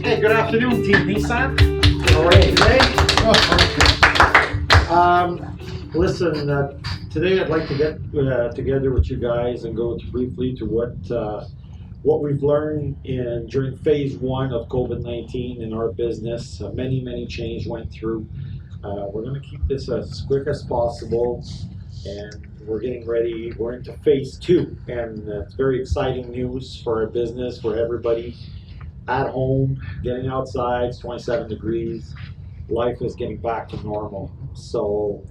Hey, good afternoon, Team Nissan. How are you today? Listen, today I'd like to get together with you guys and go briefly to what we've learned during phase one of COVID-19 in our business. Many change went through. We're going to keep this as quick as possible, and we're getting ready. We're into phase two, and it's very exciting news for our business, for everybody at home, getting outside. It's 27 degrees. Life is getting back to normal. So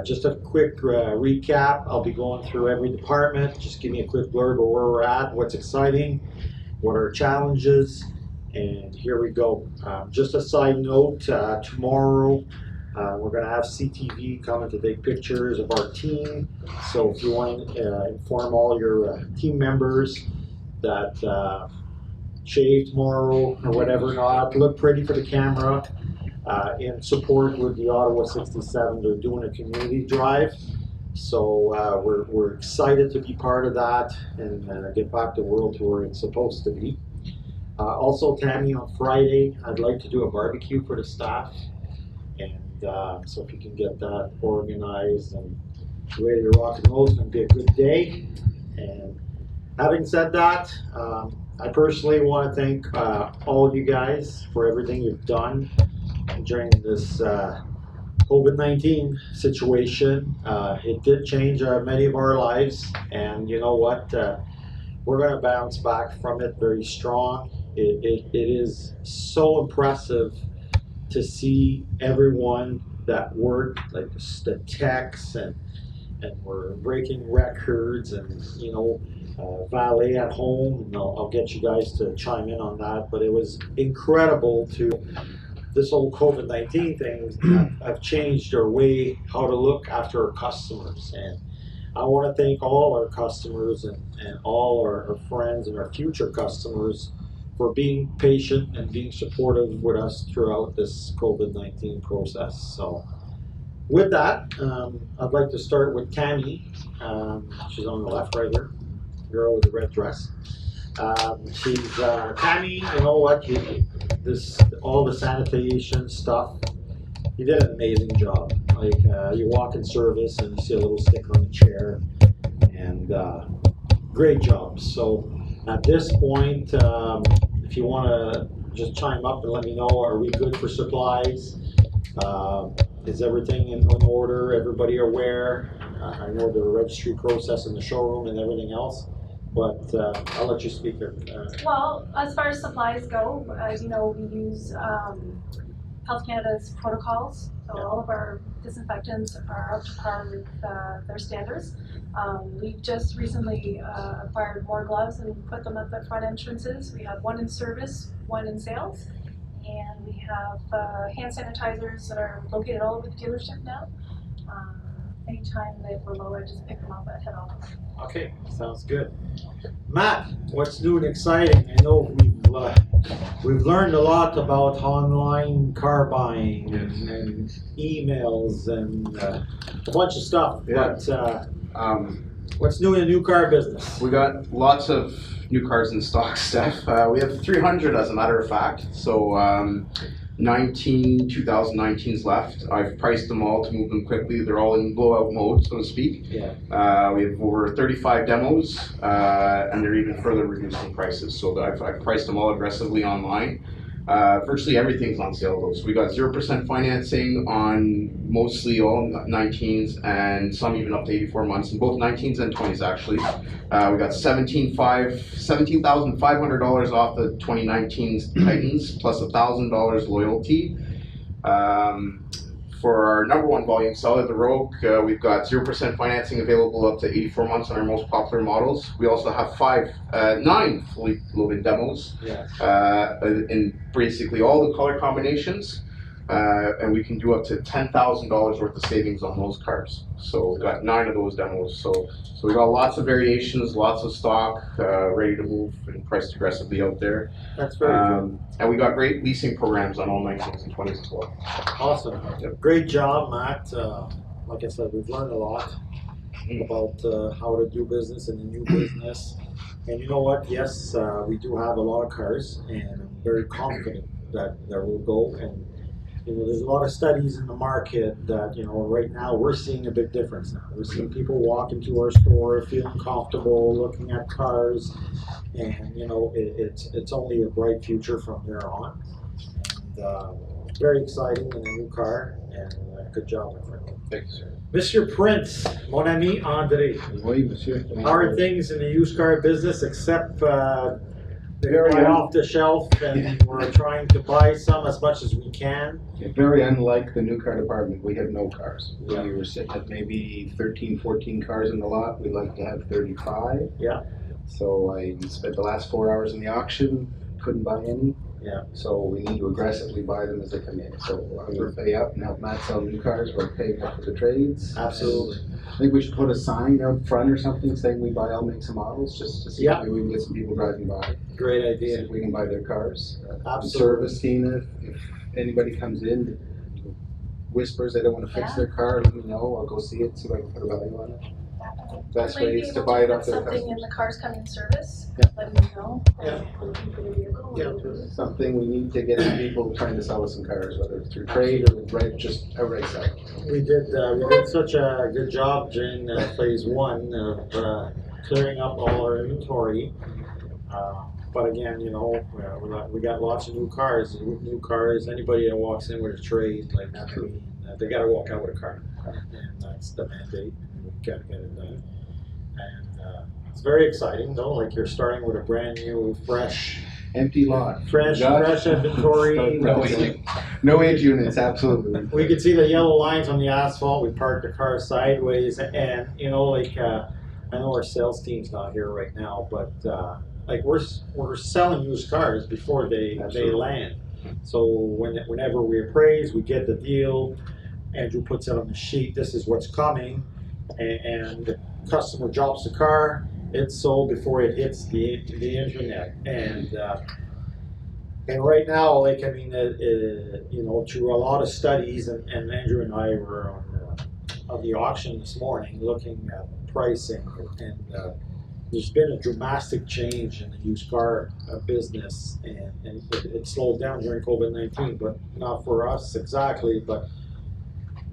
just a quick recap. I'll be going through every department. Just give me a quick blurb of where we're at, what's exciting, what are challenges, and here we go. Just a side note, tomorrow we're going to have CTV coming to take pictures of our team. So if you want to inform all your team members that shave tomorrow or whatever, not look pretty for the camera. In support with the Ottawa 67, they're doing a community drive. So we're excited to be part of that and get back the world to where it's supposed to be. Also, Tammy, on Friday, I'd like to do a barbecue for the staff. And so if you can get that organized and ready to rock and roll, it's going to be a good day. And having said that, I personally want to thank all of you guys for everything you've done during this COVID-19 situation. It did change many of our lives, and you know what? We're going to bounce back from it very strong. It is so impressive to see everyone that worked, like the techs, and we're breaking records, and you know, valet at home, and I'll get you guys to chime in on that, but it was incredible to this whole COVID-19 thing have changed our way how to look after our customers. And I want to thank all our customers and all our friends and our future customers for being patient and being supportive with us throughout this COVID-19 process. So with that, I'd like to start with Tammy. She's on the left right here, girl with the red dress. She's Tammy. You know what? All the sanitation stuff. You did an amazing job. Like you walk in service and you see a little sticker on the chair, and great job. So at this point, if you want to just chime up and let me know, are we good for supplies? Is everything in order? Everybody aware? I know the registry process in the showroom and everything else, but I'll let you speak there. Well, as far as supplies go, as you know, we use Health Canada's protocols, so all of our disinfectants are up to par with their standards. We've just recently acquired more gloves and put them at the front entrances. We have one in service, one in sales, and we have hand sanitizers that are located all over the dealership now. Anytime they were low, I just pick them up at head office. Okay, sounds good. Matt, what's new and exciting? I know we've learned a lot about online car buying and emails and a bunch of stuff. Yeah. But what's new in the new car business? We got lots of new cars in stock, Steph. We have 300 as a matter of fact. So 2019s left. I've priced them all to move them quickly. They're all in blowout mode, so to speak. Yeah. We have over 35 demos, and they're even further reduced in prices. So I've priced them all aggressively online. Virtually everything's on sale though. So we got 0% financing on mostly all 19s and some even up to 84 months, in both 19s and 20s actually. We got $17,500 off the 2019's Titans plus $1,000 loyalty. For our number one volume seller, the Rogue, we've got 0% financing available up to 84 months on our most popular models. We also have 9 fully loaded demos in basically all the color combinations. And we can do up to $10,000 worth of savings on those cars. So we've got 9 of those demos. So we got lots of variations, lots of stock, ready to move and priced aggressively out there. That's very good. And we got great leasing programs on all 19s and 20s as well. Awesome. Yep. Great job, Matt. Like I said, we've learned a lot about how to do business in the new business. And you know what? Yes, we do have a lot of cars, and I'm very confident that will go. And there's a lot of studies in the market that right now we're seeing a big difference. Now we're seeing people walk into our store feeling comfortable, looking at cars, and it's only a bright future from there on. And very exciting in a new car, and good job, my friend. Thank you, sir. Monsieur Prince, mon ami André. Oui, monsieur. How are things in the used car business except they're Very right off the shelf and we're trying to buy some as much as we can? Very unlike the new car department, we have no cars. Yeah. We were sitting at maybe 13, 14 cars in the lot. We'd like to have 35. Yeah. So I spent the last 4 hours in the auction, couldn't buy any. Yeah. So we need to aggressively buy them as they come in. So I'm going to pay up and help Matt sell new cars. We're paying up for the trades. Absolutely. I think we should put a sign out front or something saying we buy all makes and models, just to see Yeah. if we can get some people driving by. Great See idea. if we can buy their cars. Absolutely. Service, Tina, if anybody comes in, whispers they don't want to fix Yeah. their car, let me know. I'll go see it, see if I can put a value on it. Best way is to buy it off their Something in customers. the car's coming service, Yeah. let me know. Yeah. Looking for the vehicle. Yeah. Something we need to get some people trying to sell us some cars, whether it's through trade or just outright sell. We did such a good job during phase one of clearing up all our inventory. But again, we got lots of new cars. New cars. Anybody that walks in with a trade, they got to walk out with a car, and that's the mandate. And we got to get it done. And it's very exciting, though. Like you're starting with a brand new, fresh Empty lot. fresh inventory. No age units, absolutely. We could see the yellow lines on the asphalt. We parked the car sideways, and I know our sales team's not here right now, but we're selling used cars before they land. So whenever we appraise, we get the deal. Andrew puts it on the sheet. This is what's coming, and the customer drops the car. It's sold before it hits the internet, and right now, through a lot of studies, and Andrew and I were on the auction this morning looking at pricing, and there's been a dramatic change in the used car business, and it slowed down during COVID-19, but not for us exactly, but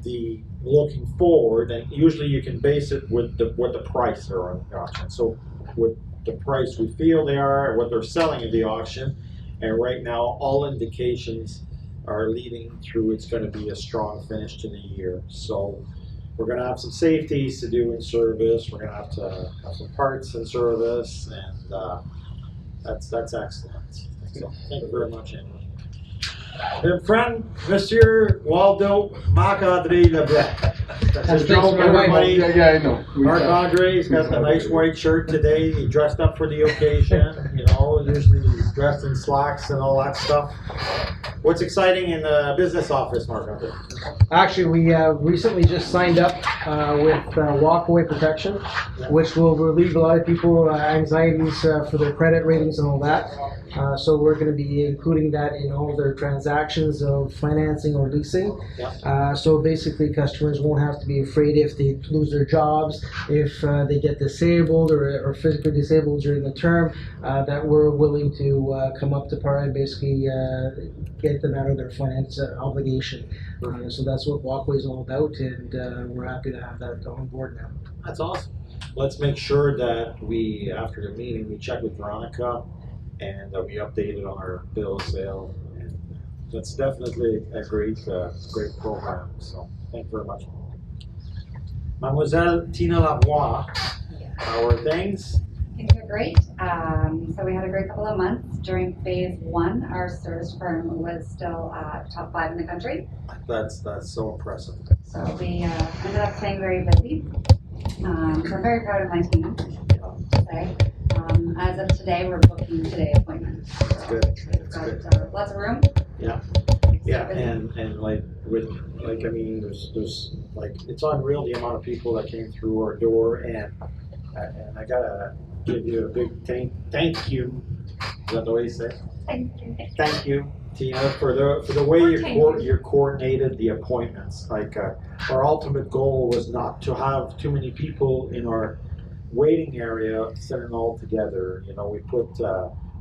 the looking forward, and usually you can base it with what the price are on the auction. So with the price we feel they are, what they're selling at the auction, and right now all indications are leading through it's going to be a strong finish to the year. So we're going to have some safeties to do in service. We're going to have some parts in service, and that's excellent. So thank you very much, Andrew. And friend, Monsieur Waldo Marc-André Leblanc. That's his joke, everybody. Yeah, I know. Marc-André's got the nice white shirt today. He dressed up for the occasion. Usually he's dressed in slacks and all that stuff. What's exciting in the business office, Marc-André? Actually, we recently just signed up with walkaway protection, which will relieve a lot of people anxieties for their credit ratings and all that. So we're going to be including that in all their transactions of financing or leasing. So basically, customers won't have to be afraid if they lose their jobs, if they get disabled or physically disabled during the term, that we're willing to come up to par and basically get them out of their finance obligation. So that's what Walkway is all about, and we're happy to have that on board now. That's awesome. Let's make sure that after the meeting, we check with Veronica and that we update it on our bill of sale. And that's definitely a great program. So thank you very much. Mademoiselle Tina Lavoie, how are things? Things are great. So we had a great couple of months. During phase one, our service firm was still top 5 in the country. That's so impressive. So we ended up staying very busy. So I'm very proud of my team, to say. As of today, we're booking today appointments. That's good. That's good. Got lots of room. Yeah, and there's it's unreal the amount of people that came through our door, and I gotta give you a big thank you. Is that the way you say it? Thank you, Tina, for the way you coordinated the appointments. Our ultimate goal was not to have too many people in our waiting area, set it all together. You know,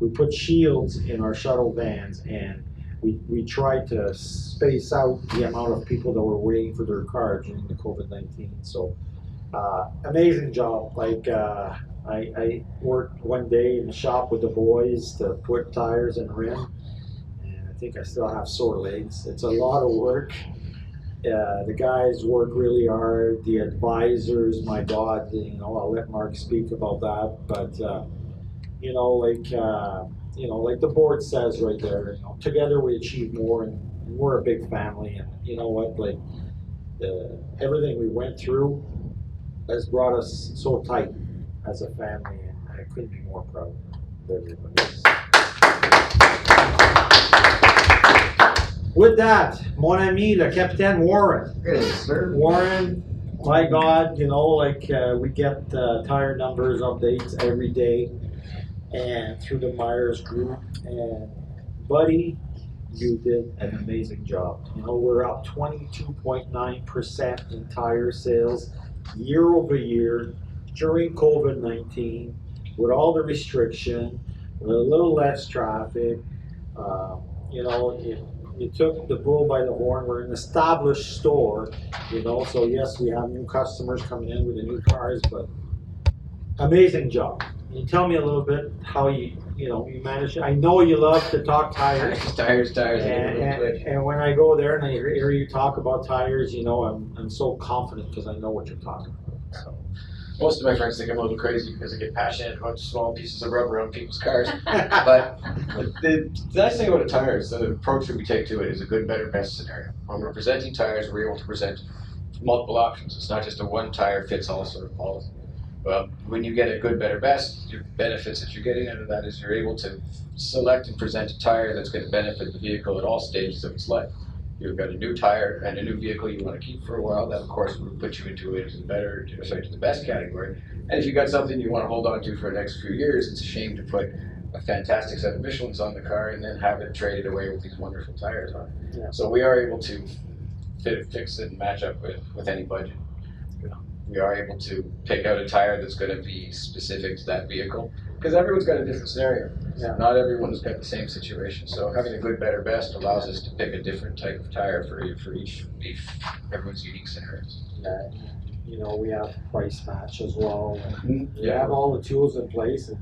we put shields in our shuttle vans, and we tried to space out the amount of people that were waiting for their car during the COVID-19. So amazing job. Like I worked one day in the shop with the boys to put tires and rim, and I think I still have sore legs. It's a lot of work. The guys work really hard. The advisors, my God, you know, I'll let Mark speak about that. But you know, like the board says right there, you know, together we achieve more, and we're a big family. And you know what, like everything we went through has brought us so tight as a family, and I couldn't be more proud of everybody. With that, mon ami, le Capitaine Warren. Yes, sir. Warren, my God, you know, like we get tire numbers updates every day, and through the Myers group, and buddy, you did an amazing job. You know, we're up 22.9% in tire sales year over year during COVID-19, with all the restriction, with a little less traffic. You know, you took the bull by the horn. We're an established store, you know, so yes, we have new customers coming in with the new cars, but amazing job. Can you tell me a little bit how you manage it? I know you love to talk tires. Tires. And when I go there and I hear you talk about tires, you know, I'm so confident because I know what you're talking about. So. Most of my friends think I'm a little crazy because I get passionate about small pieces of rubber on people's cars. But the nice thing about a tire is the approach that we take to it is a good, better, best scenario. When we're presenting tires, we're able to present multiple options. It's not just a one tire fits all sort of policy. Well, when you get a good, better, best, your benefits that you're getting out of that is you're able to select and present a tire that's going to benefit the vehicle at all stages of its life. You've got a new tire and a new vehicle you want to keep for a while. That, of course, will put you into it as the better, to the best category. And if you've got something you want to hold on to for the next few years, it's a shame to put a fantastic set of Michelins on the car and then have it traded away with these wonderful tires on it. Yeah. So we are able to fix it and match up with any budget. We are able to pick out a tire that's going to be specific to that vehicle, because everyone's got a different scenario. Yeah. Not everyone's got the same situation. So having a good, better, best allows us to pick a different type of tire for each everyone's unique scenarios. Yeah, you know, we have price match as well. And we Yeah. have all the tools in place, and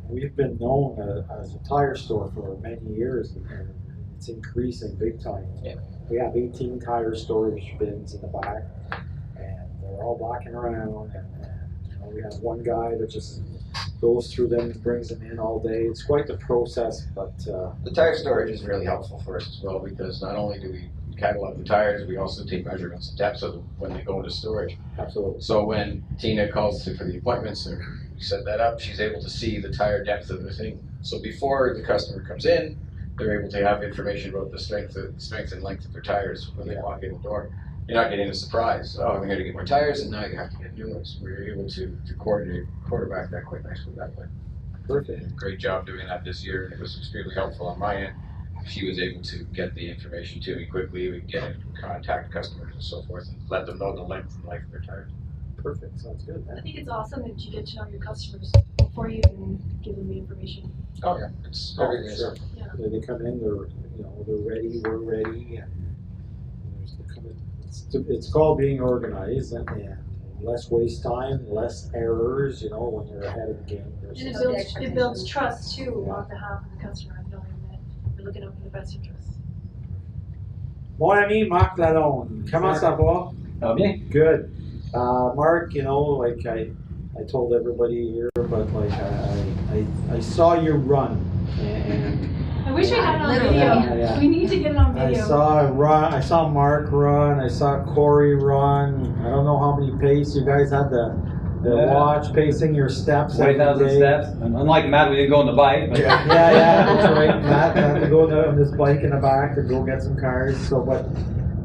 we've been known as a tire store for many years, and it's increasing big time. Yeah. We have 18 tire storage bins in the back, and they're all walking around, and you know, we have one guy that just goes through them and brings them in all day. It's quite the process, but The tire storage is really helpful for us as well, because not only do we catalog the tires, we also take measurements of depths of them when they go into storage. absolutely. So when Tina calls for the appointments, or we set that up, she's able to see the tire depth of the thing. So before the customer comes in, they're able to have information about the strength and length of their tires when they walk in the door. You're not getting a surprise. Oh, I'm here to get more tires, and now you have to get new ones. We're able to quarterback that quite nicely that way. Perfect. Great job doing that this year, and it was extremely helpful on my end. She was able to get the information to me quickly. We get in contact customers and so forth, and let them know the length and life of their tires. Perfect. Sounds good. I think it's awesome that you get to know your customers before you even give them the information. Oh yeah, it's everything is. Sure. Yeah. They come in, they're ready, we're ready, and it's called being organized, and less waste time, less errors. You know, when you're ahead of the game. And it builds trust too, on behalf of the customer, knowing that you're looking out for the best interests. Mon ami Marc Lalonde, comment ça va? Ça va bien? Good. Mark, you know, like I told everybody here, but like I saw you run, and I wish we had it on Literally. video. Yeah. We need to get it on I video. saw Mark run, I saw Corey run. I don't know how many pace you guys had the Yeah. watch pacing your steps. 20,000 every day. steps. And unlike Matt, we didn't go on the bike. But Yeah, that's right. Matt had to go on this bike in the back to go get some cars. So, but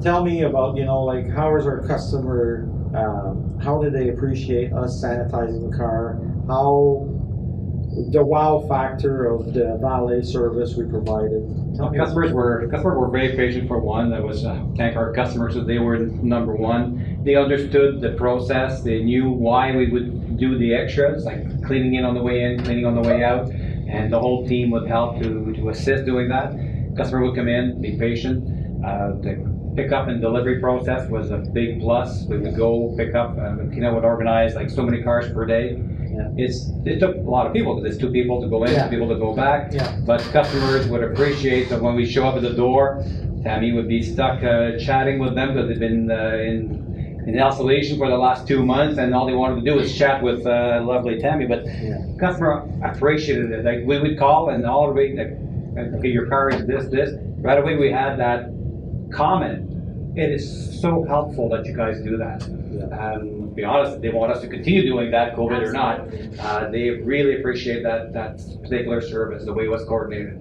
tell me about, you know, like how is our customer? How did they appreciate us sanitizing the car? How the wow factor of the valet service we provided? Tell me. Customers were very patient for one. That was thank our customers that they were number one. They understood the process. They knew why we would do the extras, like cleaning in on the way in, cleaning on the way out, and the whole team would help to assist doing that. Customer would come in, be patient. The pickup and delivery process was a big plus. We would go pick up, Tina would organize like so many cars per day. It took a lot of people, because it's 2 people to go in, 2 people to go back. But customers would appreciate that when we show up at the door, Tammy would be stuck chatting with them, because they've been in isolation for the last 2 months, and all they wanted to do was chat with lovely Tammy. But customer appreciated it. Like, we would call and all the way, like, okay, your car is this. Right away we had that comment. It is so helpful that you guys do that. To be honest, they want us to continue doing that, COVID or not. They really appreciate that particular service, the way it was coordinated.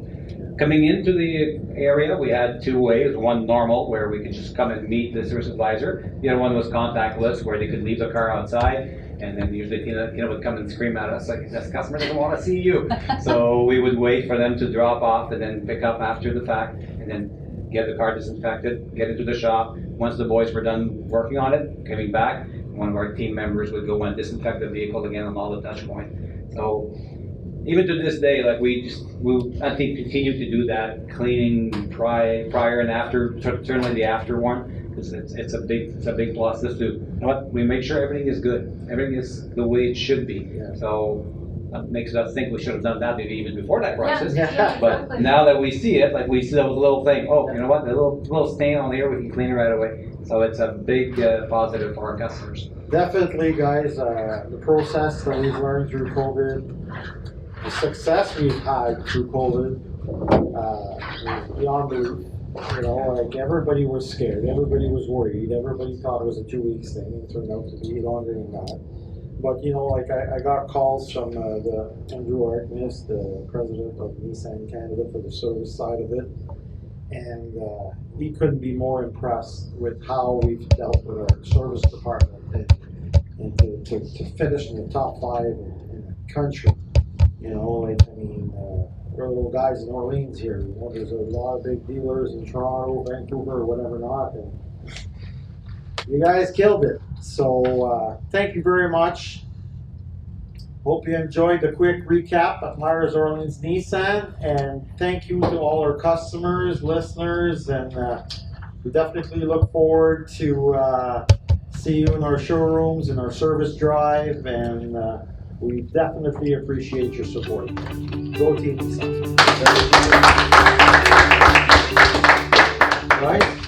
Coming into the area, we had 2 ways. One normal, where we could just come and meet the service advisor. The other one was contactless, where they could leave the car outside. And then usually Tina would come and scream at us, like, this customer doesn't want to see you. So we would wait for them to drop off and then pick up after the fact, and then get the car disinfected, get into the shop. Once the boys were done working on it, coming back, one of our team members would go and disinfect the vehicle again on all the touch points. So even to this day, like, I think continue to do that, cleaning prior and after, certainly the after one, because it's a big plus. Just to, you know what, we make sure everything is good, everything is the way it should be. So that makes us think we should have done that maybe even before that crisis. But exactly. now that we see it, like, we see those little thing, oh, you know what, the little stain on here, we can clean it right away. So it's a big positive for our customers. Definitely, guys, the process that we've learned through COVID, the success we've had through COVID, is beyond belief. You know, like, everybody was scared, everybody was worried, everybody thought it was a 2 weeks thing. It turned out to be longer than that. But, you know, like, I got calls from the Andrew Harkness, the president of Nissan Canada, for the service side of it. And he couldn't be more impressed with how we've dealt with our service department, and to finish in the top 5 in the country. You know, like, I mean, we're little guys in Orleans here. You know, there's a lot of big dealers in Toronto, Vancouver, or whatever not. And you guys killed it. So thank you very much. Hope you enjoyed the quick recap of Myers Orleans Nissan, and thank you to all our customers, listeners, and we definitely look forward to see you in our showrooms and our service drive, and we definitely appreciate your support. Go Team Nissan. Right?